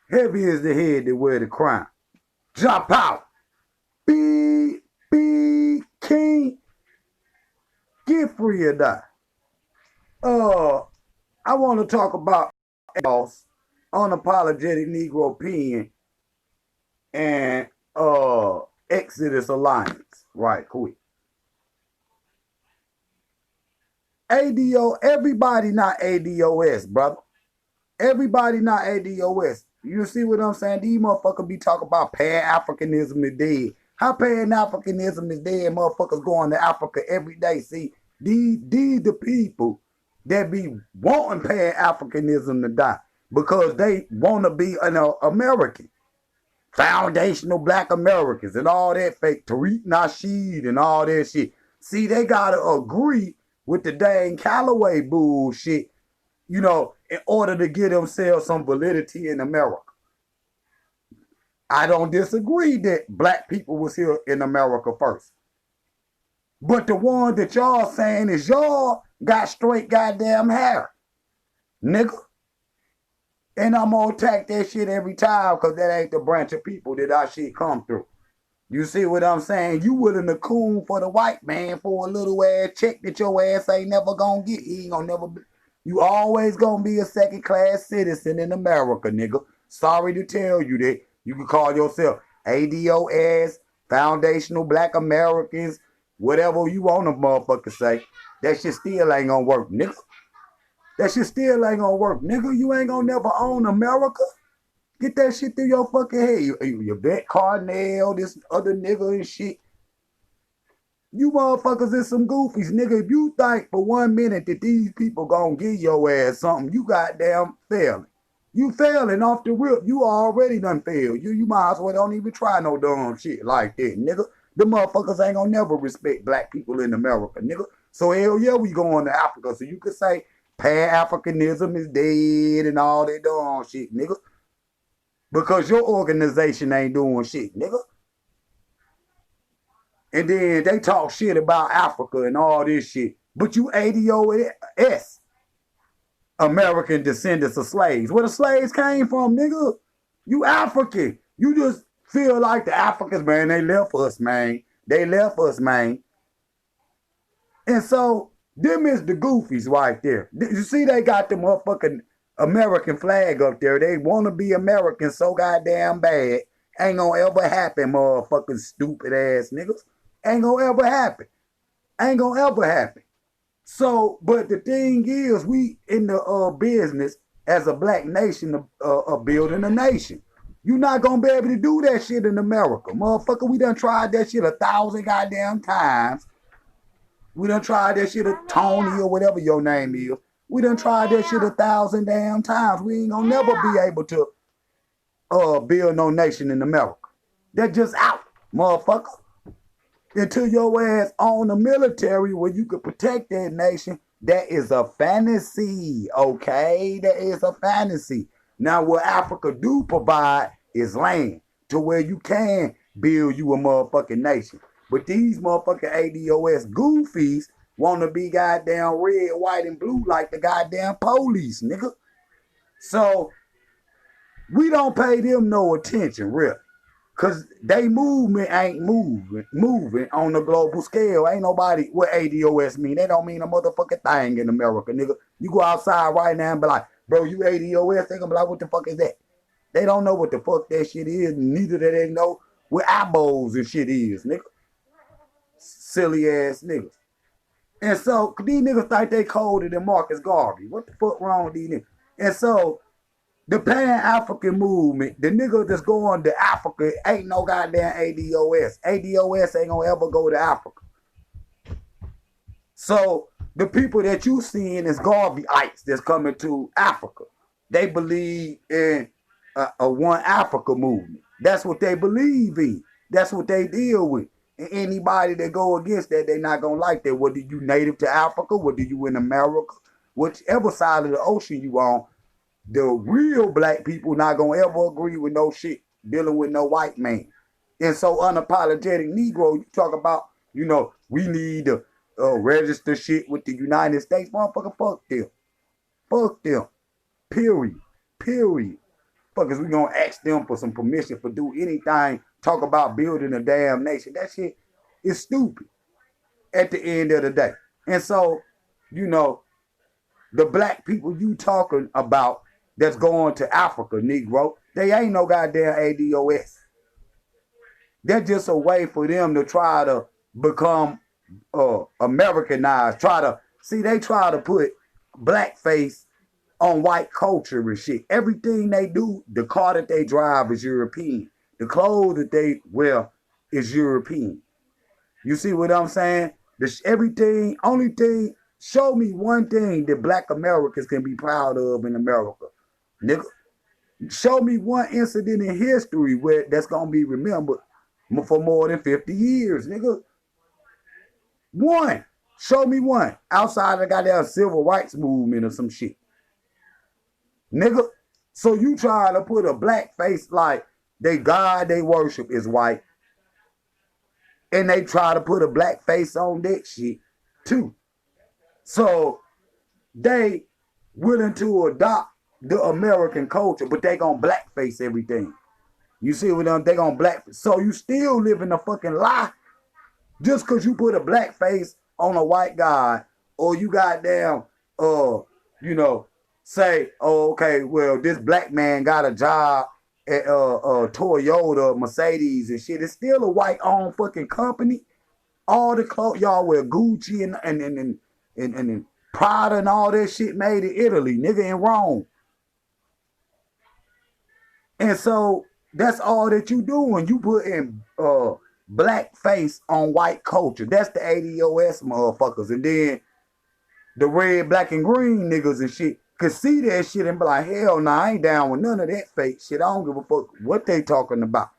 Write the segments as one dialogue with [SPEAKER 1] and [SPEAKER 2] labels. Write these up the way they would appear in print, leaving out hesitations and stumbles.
[SPEAKER 1] Heavy is the head that wear the crown. Drop out. Be king. Get free or die. Uh, I want to talk about unapologetic negropean and Exodus Alliance right quick. ADO, everybody not ADOS, brother. Everybody not ADOS. You see what I'm saying? These motherfuckers be talking about Pan-Africanism is dead. How Pan-Africanism is dead? Motherfuckers going to Africa every day. See, these the people that be wanting Pan-Africanism to die because they want to be an American. Foundational black Americans and all that fake Tariq Nasheed and all that shit. See, they gotta agree with the dang Callaway bullshit, you know, in order to give themselves some validity in America. I don't disagree that black people was here in America first. But the one that y'all saying is y'all got straight goddamn hair, nigga. And I'm gonna attack that shit every time because that ain't the branch of people that our shit come through. You see what I'm saying? You willing to coon for the white man for a little ass check that your ass ain't never gonna get. He ain't gonna never be. You always gonna be a second class citizen in America, nigga. Sorry to tell you that. You can call yourself ADOS, Foundational Black Americans, whatever you want to motherfucker say. That shit still ain't gonna work, nigga. That shit still ain't gonna work, nigga. You ain't gonna never own America. Get that shit through your fucking head. You Bet Carnell, this other nigga and shit. You motherfuckers is some goofies, nigga. If you think for 1 minute that these people gonna give your ass something, you goddamn failing. You failing off the rip. You already done failed. You might as well don't even try no dumb shit like that, nigga. The motherfuckers ain't gonna never respect black people in America, nigga. So hell yeah, we going to Africa. So you could say Pan-Africanism is dead and all that dumb shit, nigga. Because your organization ain't doing shit, nigga. And then they talk shit about Africa and all this shit. But you ADOS, American descendants of slaves. Where the slaves came from, nigga. You African. You just feel like the Africans, man, they left us, man. They left us, man. And so, them is the goofies right there. You see they got the motherfucking American flag up there. They want to be American so goddamn bad. Ain't gonna ever happen, motherfucking stupid ass niggas. Ain't gonna ever happen. Ain't gonna ever happen. So, but the thing is, we in the business as a black nation of building a nation. You not gonna be able to do that shit in America. Motherfucker, we done tried that shit 1,000 goddamn times. We done tried that shit at Tony or whatever your name is. We done tried that shit 1,000 damn times. We ain't gonna never be able to build no nation in America. They're just out, motherfucker. Until your ass own the military where you could protect that nation, that is a fantasy, okay? That is a fantasy. Now, what Africa do provide is land to where you can build you a motherfucking nation. But these motherfucking ADOS goofies want to be goddamn red, white, and blue like the goddamn police, nigga. So, we don't pay them no attention, really. Because they movement ain't moving on the global scale. Ain't nobody, what ADOS mean? They don't mean a motherfucking thing in America, nigga. You go outside right now and be like, bro, you ADOS? They gonna be like, what the fuck is that? They don't know what the fuck that shit is. Neither do they know what eyeballs and shit is, nigga. Silly ass niggas. And so, these niggas think they colder than Marcus Garvey. What the fuck wrong with these niggas? And so, the Pan-African movement, the nigga that's going to Africa ain't no goddamn ADOS. ADOS ain't gonna ever go to Africa. So the people that you seeing is Garveyites that's coming to Africa. They believe in a One Africa movement. That's what they believe in. That's what they deal with. And anybody that go against that, they not gonna like that. Whether you native to Africa, whether you in America, whichever side of the ocean you on, the real black people not gonna ever agree with no shit dealing with no white man. And so unapologetic Negro, you talk about, you know, we need to register shit with the United States. Motherfucker, fuck them. Fuck them. Period. Period. Fuckers, we gonna ask them for some permission for do anything, talk about building a damn nation. That shit is stupid at the end of the day. And so, you know, the black people you talking about that's going to Africa, Negro, they ain't no goddamn ADOS. That's just a way for them to try to become Americanized. They try to put blackface on white culture and shit. Everything they do, the car that they drive is European. The clothes that they wear is European. You see what I'm saying? Show me one thing that black Americans can be proud of in America. Nigga, show me one incident in history where that's gonna be remembered for more than 50 years, nigga. One. Show me one. Outside the goddamn civil rights movement or some shit. Nigga. So you try to put a black face like they God they worship is white. And they try to put a black face on that shit too. So they willing to adopt the American culture, but they gonna blackface everything. You see what they gonna blackface. So you still live in a fucking lie. Just cause you put a black face on a white guy, or you goddamn say, oh, okay, well, this black man got a job at Toyota, Mercedes and shit. It's still a white owned fucking company. All the clothes y'all wear Gucci and Prada and all that shit made in Italy, nigga, in Rome. And so that's all that you doing. You put in black face on white culture. That's the ADOS motherfuckers. And then the red, black, and green niggas and shit could see that shit and be like, hell nah, I ain't down with none of that fake shit. I don't give a fuck what they talking about.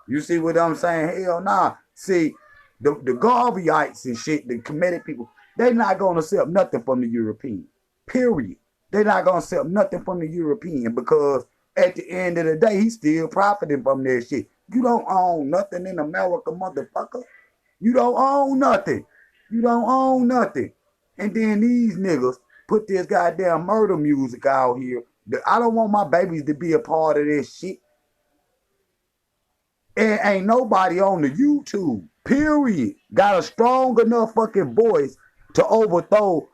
[SPEAKER 1] You see what I'm saying? Hell nah. See, the Garveyites and shit, the comedic people, they not going to accept nothing from the European. Period. They not going to accept nothing from the European because at the end of the day, he's still profiting from that shit. You don't own nothing in America, motherfucker. You don't own nothing. You don't own nothing. And then these niggas put this goddamn murder music out here. I don't want my babies to be a part of this shit. And ain't nobody on the YouTube, period, got a strong enough fucking voice to overthrow,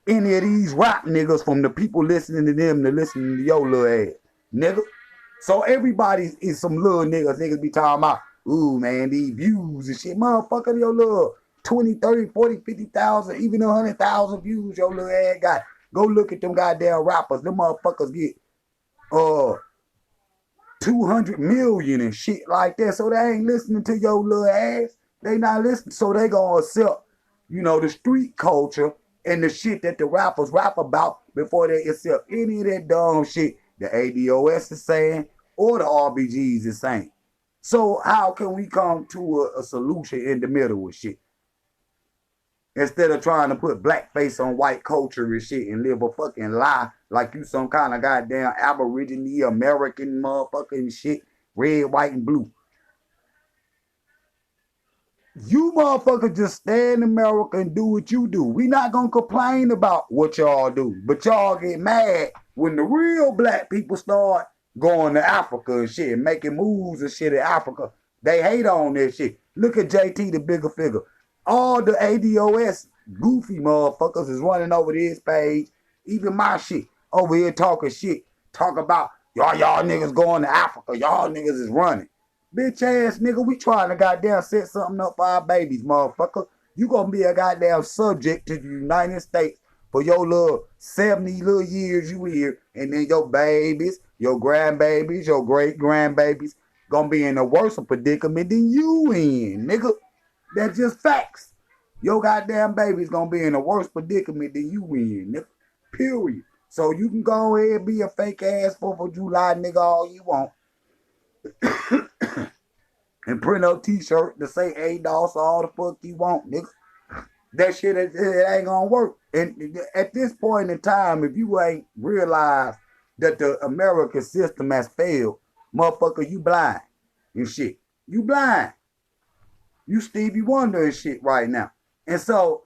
[SPEAKER 1] any of these rap niggas from the people listening to them to listening to your little ass, nigga. So everybody is some little niggas. Niggas be talking about, ooh, man, these views and shit. Motherfucker, your little 20, 30, 40, 50,000, even 100,000 views your little ass got. Go look at them goddamn rappers. Them motherfuckers get 200 million and shit like that. So they ain't listening to your little ass. They not listening. So they gonna accept, the street culture and the shit that the rappers rap about before they accept any of that dumb shit the ADOS is saying or the RBGs is saying. So how can we come to a solution in the middle with shit? Instead of trying to put blackface on white culture and shit and live a fucking lie like you some kind of goddamn Aborigine American motherfucking shit, red, white, and blue. You motherfuckers just stay in America and do what you do. We not gonna complain about what y'all do, but y'all get mad when the real black people start going to Africa and shit and making moves and shit in Africa. They hate on that shit. Look at JT, the bigger figure. All the ADOS goofy motherfuckers is running over this page. Even my shit over here talking shit. Talk about y'all niggas going to Africa. Y'all niggas is running. Bitch ass nigga, we trying to goddamn set something up for our babies, motherfucker. You gonna be a goddamn subject to the United States for your little 70 little years you here, and then your babies, your grandbabies, your great grandbabies gonna be in a worse predicament than you in, nigga. That's just facts. Your goddamn baby's gonna be in a worse predicament than you in, nigga. Period. So you can go ahead and be a fake ass 4th of July nigga all you want. And print up t-shirt to say ADOS all the fuck you want, nigga. That shit it ain't gonna work. And at this point in time, if you ain't realized that the American system has failed, motherfucker, you blind and shit. You blind. You Stevie Wonder and shit right now. And so,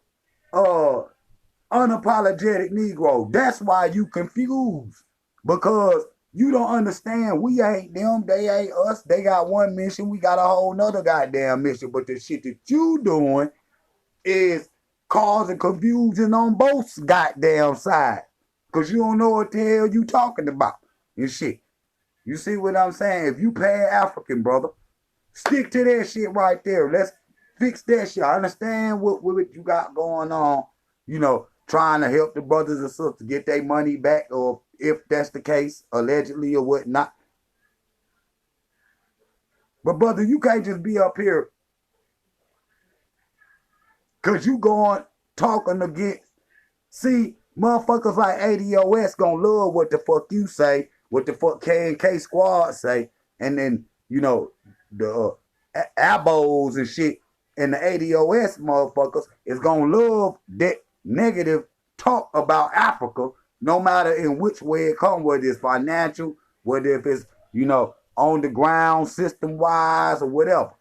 [SPEAKER 1] unapologetic Negro, that's why you confused. Because You don't understand. We ain't them. They ain't us. They got one mission. We got a whole nother goddamn mission. But the shit that you doing is causing confusion on both goddamn sides. Because you don't know what the hell you talking about and shit. You see what I'm saying? If you Pan-African, brother, stick to that shit right there. Let's fix that shit. I understand what you got going on, trying to help the brothers and sisters get their money back, or if that's the case, allegedly or whatnot. But brother, you can't just be up here because you going talking against. See, motherfuckers like ADOS gonna love what the fuck you say, what the fuck K&K Squad say, and then, the abos and shit and the ADOS motherfuckers is gonna love that negative talk about Africa, no matter in which way it comes, whether it's financial, whether if it's, on the ground, system-wise, or whatever.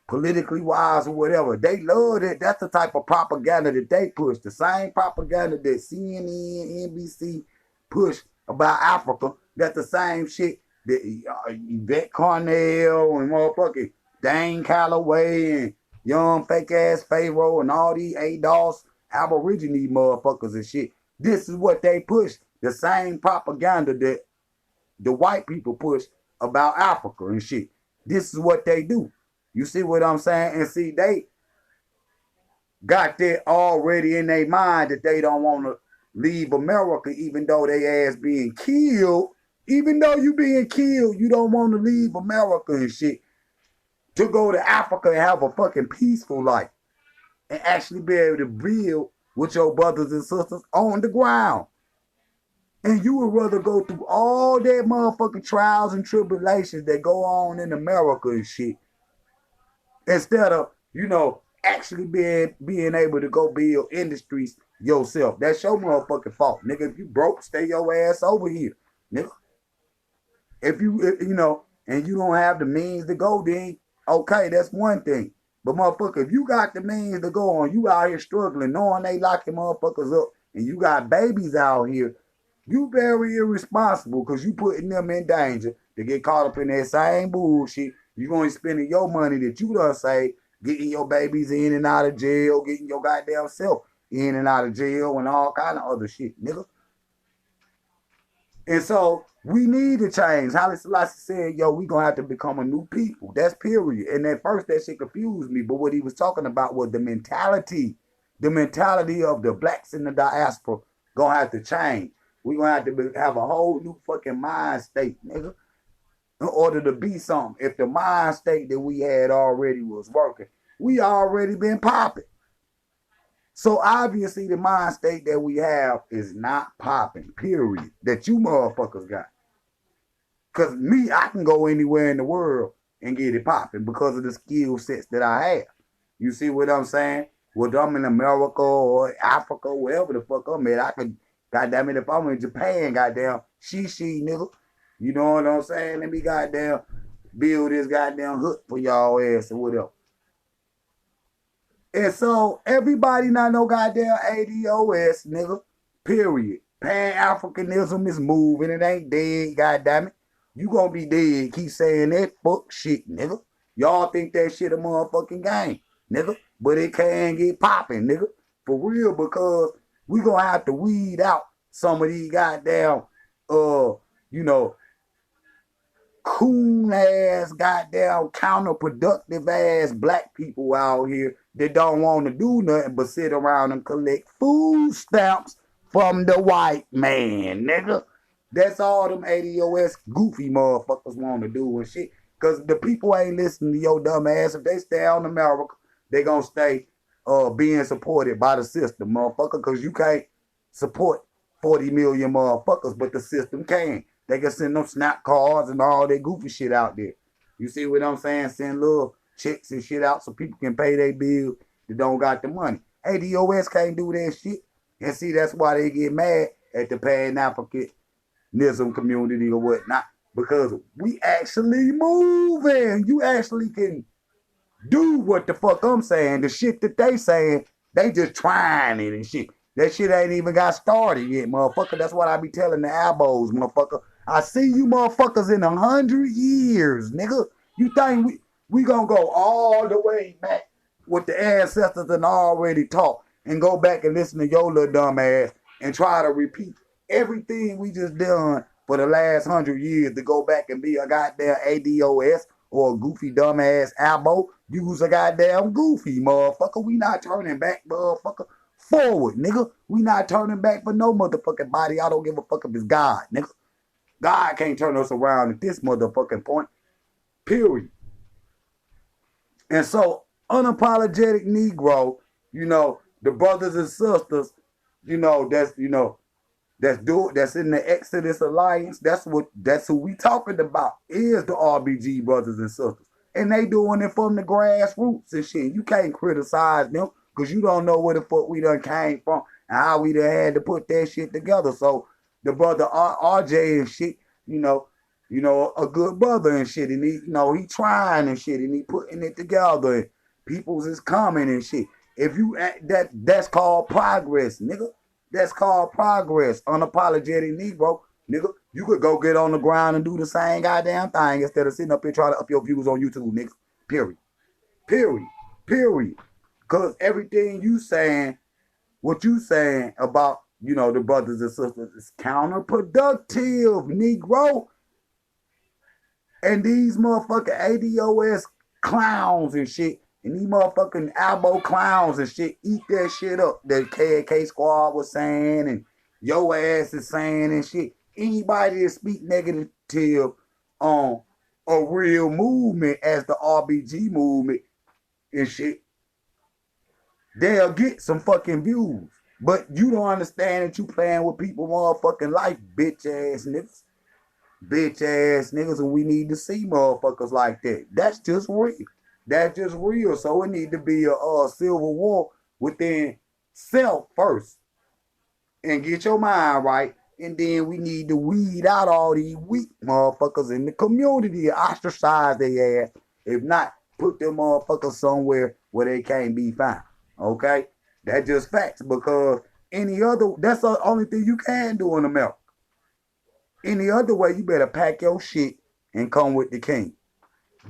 [SPEAKER 1] Politically wise or whatever. They love it. That's the type of propaganda that they push. The same propaganda that CNN, NBC push about Africa. That's the same shit that Yvette Carnell and motherfucking Dane Calloway and young fake ass Pharaoh and all these ADOS Aborigine motherfuckers and shit. This is what they push. The same propaganda that the white people push about Africa and shit. This is what they do. You see what I'm saying? And see, they got that already in their mind that they don't want to leave America, even though they ass being killed. Even though you being killed, you don't want to leave America and shit to go to Africa and have a fucking peaceful life and actually be able to build with your brothers and sisters on the ground. And you would rather go through all that motherfucking trials and tribulations that go on in America and shit, instead of, actually being able to go build industries yourself. That's your motherfucking fault. Nigga, if you broke, stay your ass over here. Nigga. If and you don't have the means to go, then okay, that's one thing. But motherfucker, if you got the means to go on, you out here struggling, knowing they locking motherfuckers up, and you got babies out here, you very irresponsible because you putting them in danger to get caught up in that same bullshit. You going to spending your money that you done saved, getting your babies in and out of jail, getting your goddamn self in and out of jail and all kind of other shit, nigga. And so we need to change. Haile Selassie said, we going to have to become a new people. That's period. And at first that shit confused me, but what he was talking about was the mentality of the blacks in the diaspora going to have to change. We going to have to have a whole new fucking mind state, nigga, in order to be something. If the mind state that we had already was working, we already been popping. So obviously the mind state that we have is not popping, period, that you motherfuckers got. Because me, I can go anywhere in the world and get it popping because of the skill sets that I have. You see what I'm saying? Whether I'm in America or Africa, wherever the fuck I'm at, I could, goddamn it, if I'm in Japan, goddamn, she, nigga. You know what I'm saying? Let me goddamn build this goddamn hook for y'all ass or whatever. And so everybody not no goddamn ADOS, nigga. Period. Pan-Africanism is moving. It ain't dead, goddamn it. You gonna be dead. Keep saying that fuck shit, nigga. Y'all think that shit a motherfucking game, nigga. But it can get popping, nigga. For real, because we gonna have to weed out some of these goddamn, coon ass, goddamn counterproductive ass black people out here that don't want to do nothing but sit around and collect food stamps from the white man, nigga. That's all them ADOS goofy motherfuckers want to do and shit. Because the people ain't listening to your dumb ass. If they stay on America, they gonna stay being supported by the system, motherfucker. Because you can't support 40 million motherfuckers, but the system can. They can send them snap cards and all that goofy shit out there. You see what I'm saying? Send little checks and shit out so people can pay their bills that don't got the money. ADOS can't do that shit. And see, that's why they get mad at the Pan-Africanism community or whatnot. Because we actually moving. You actually can do what the fuck I'm saying. The shit that they saying, they just trying it and shit. That shit ain't even got started yet, motherfucker. That's what I be telling the albos, motherfucker. I see you motherfuckers in 100 years, nigga. You think we gonna go all the way back with the ancestors and already taught and go back and listen to your little dumb ass and try to repeat everything we just done for the last 100 years to go back and be a goddamn ADOS or a goofy dumbass abo? Use a goddamn goofy motherfucker. We not turning back, motherfucker. Forward, nigga. We not turning back for no motherfucking body. I don't give a fuck if it's God, nigga. God can't turn us around at this motherfucking point. Period. And so, unapologetic Negro, the brothers and sisters, that's in the Exodus Alliance. That's who we talking about, is the RBG brothers and sisters. And they doing it from the grassroots and shit. You can't criticize them because you don't know where the fuck we done came from and how we done had to put that shit together. So the brother RJ and shit, a good brother and shit, and he trying and shit, and he putting it together, and people's is coming and shit. If you that's called progress, nigga. That's called progress. Unapologetic Negro, nigga. You could go get on the ground and do the same goddamn thing instead of sitting up here trying to up your views on YouTube, nigga. Period. Period. Period. Cause everything you saying, what you saying about, the brothers and sisters is counterproductive, Negro. And these motherfucking ADOS clowns and shit, and these motherfucking Albo clowns and shit eat that shit up that KK Squad was saying and your ass is saying and shit. Anybody that speak negative on a real movement as the RBG movement and shit, they'll get some fucking views. But you don't understand that you playing with people motherfucking life, bitch ass niggas. Bitch ass niggas, and we need to see motherfuckers like that. That's just real. That's just real. So it need to be a civil war within self first. And get your mind right. And then we need to weed out all these weak motherfuckers in the community and ostracize their ass. If not, put them motherfuckers somewhere where they can't be found. Okay? That's just facts, because that's the only thing you can do in America. Any other way, you better pack your shit and come with the king.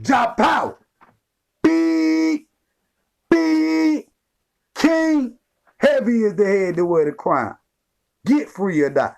[SPEAKER 1] Drop out. Big king. Heavy is the head to wear the crown. Get free or die.